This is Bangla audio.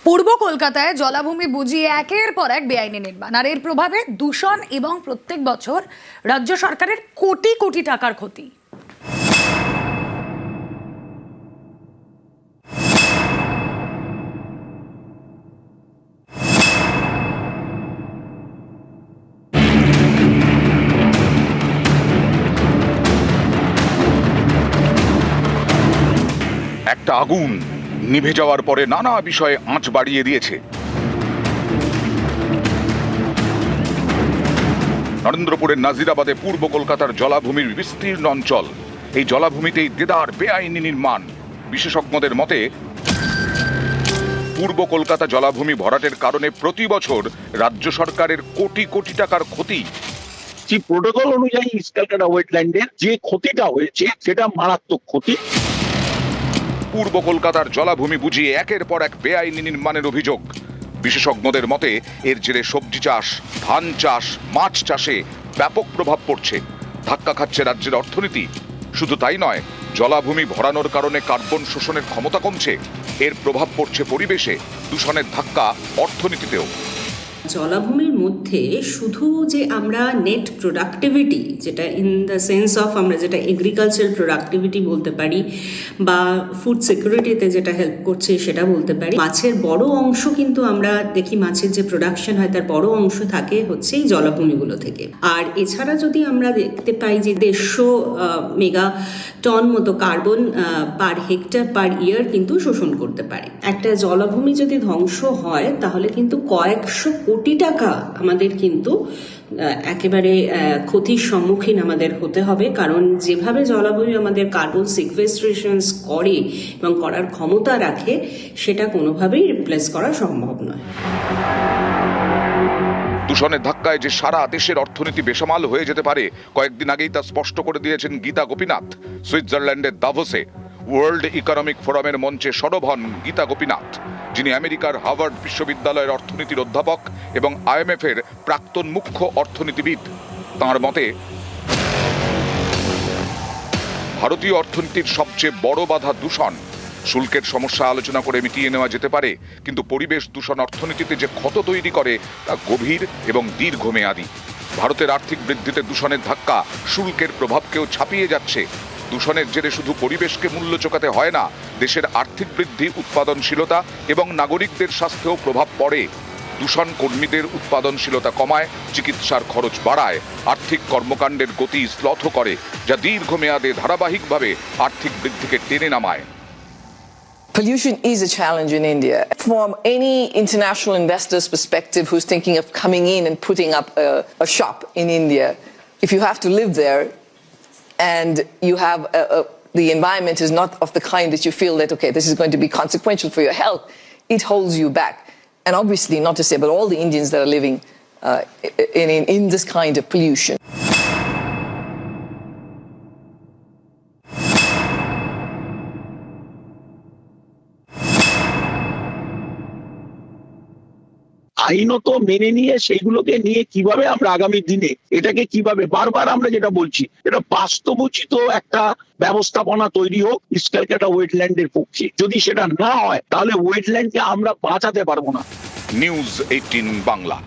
পূর্ব কলকাতায় জলাভূমি বুঝিয়ে একের পর এক বেআইনি নির্মাণ, আর এর প্রভাবে দূষণ এবং প্রত্যেক বছর রাজ্য সরকারের কোটি কোটি টাকার ক্ষতি। একটা আগুন নিভে যাওয়ার পরে নানা বিষয়ে আঁচ বাড়িয়ে দিয়েছে। নরেন্দ্রপুরের নাজিরাবাদে পূর্ব কলকাতার জলাভূমির বিস্তীর্ণ অঞ্চল। এই জলাভূমিতেই দেদার বেআইনি নির্মাণ। বিশেষজ্ঞদের মতে পূর্ব কলকাতা জলাভূমি ভরাটের কারণে প্রতি বছর রাজ্য সরকারের কোটি কোটি টাকার ক্ষতি। যে প্রোটোকল অনুযায়ী ক্যালকাটা ওয়েটল্যান্ডের যে ক্ষতিটা হয়েছে সেটা মারাত্মক ক্ষতি। পূর্ব কলকাতার জলাভূমি বুঝিয়ে একের পর এক বেআইনি নির্মাণের অভিযোগ। বিশেষজ্ঞদের মতে এর জেরে সবজি চাষ, ধান চাষ, মাছ চাষে ব্যাপক প্রভাব পড়ছে। ধাক্কা খাচ্ছে রাজ্যের অর্থনীতি। শুধু তাই নয়, জলাভূমি ভরানোর কারণে কার্বন শোষণের ক্ষমতা কমছে। এর প্রভাব পড়ছে পরিবেশে, দূষণের ধাক্কা অর্থনীতিতেও। জলাভূমির মধ্যে শুধু যে আমরা নেট প্রোডাক্টিভিটি, যেটা ইন দ্য সেন্স অফ আমরা যেটা এগ্রিকালচারাল প্রোডাক্টিভিটি বলতে পারি বা ফুড সিকিউরিটিতে যেটা হেল্প করছে সেটা বলতে পারি, মাছের বড় অংশ কিন্তু আমরা দেখি মাছের যে প্রোডাকশন হয় তার বড় অংশ থাকে হচ্ছে এই জলাভূমিগুলো থেকে। আর এছাড়া যদি আমরা দেখতে পাই যে 150 মেগা টন মতো কার্বন পার হেক্টর পার ইয়ার কিন্তু শোষণ করতে পারে। একটা জলাভূমি যদি ধ্বংস হয় তাহলে কিন্তু কয়েকশো কোটি টাকা আমাদের কিন্তু একেবারে ক্ষতির সম্মুখীন আমাদের হতে হবে, কারণ যেভাবে জলাভূমি আমাদের কার্বন সিকভেস্ট্রেশন করে এবং করার ক্ষমতা রাখে সেটা কোনোভাবেই রিপ্লেস করা সম্ভব নয়। দূষণের ধাক্কায় যে সারা দেশের অর্থনীতি বেসামাল হয়ে যেতে পারে, কয়েকদিন আগেই তা স্পষ্ট করে দিয়েছেন গীতা গোপীনাথ। সুইজারল্যান্ডের দাভোসে ওয়ার্ল্ড ইকোনমিক ফোরামের মঞ্চে সরব হন গীতা গোপীনাথ, যিনি আমেরিকার হার্ভার্ড বিশ্ববিদ্যালয়ের অর্থনীতির অধ্যাপক এবং IMF এর প্রাক্তন মুখ্য অর্থনীতিবিদ। তাঁর মতে ভারতীয় অর্থনীতির সবচেয়ে বড় বাধা দূষণ। শুল্কের সমস্যা আলোচনা করে মিটিয়ে নেওয়া যেতে পারে, কিন্তু পরিবেশ দূষণ অর্থনীতিতে যে ক্ষত তৈরি করে তা গভীর এবং দীর্ঘমেয়াদী। ভারতের আর্থিক বৃদ্ধিতে দূষণের ধাক্কা শুল্কের প্রভাবকেও ছাপিয়ে যাচ্ছে। দূষণের জেরে শুধু পরিবেশকে মূল্য চোকাতে হয় না, দেশের আর্থিক বৃদ্ধি, উৎপাদনশীলতা এবং নাগরিকদের স্বাস্থ্যেও প্রভাব পড়ে। দূষণ কর্মীদের উৎপাদনশীলতা কমায়, চিকিৎসার খরচ বাড়ায়, আর্থিক কর্মকাণ্ডের গতি শ্লথ করে, যা দীর্ঘমেয়াদে ধারাবাহিকভাবে আর্থিক বৃদ্ধিকে টেনে নামায়। Pollution is a challenge in India. From any international investor's perspective who's thinking of coming in and putting up a shop in India, if you have to live there and you have the environment is not of the kind that you feel that, okay, this is going to be consequential for your health, it holds you back. And obviously, not to say, but all the Indians that are living in this kind of pollution. আইনত মেনে নিয়ে সেইগুলোকে নিয়ে কিভাবে আমরা আগামী দিনে এটাকে কিভাবে বারবার আমরা যেটা বলছি, এটা বাস্তবোচিত একটা ব্যবস্থাপনা তৈরি হোক ক্যালকাটা ওয়েটল্যান্ডের পক্ষে। যদি সেটা না হয় তাহলে ওয়েটল্যান্ডকে আমরা বাঁচাতে পারবো না। নিউজ 18 বাংলা।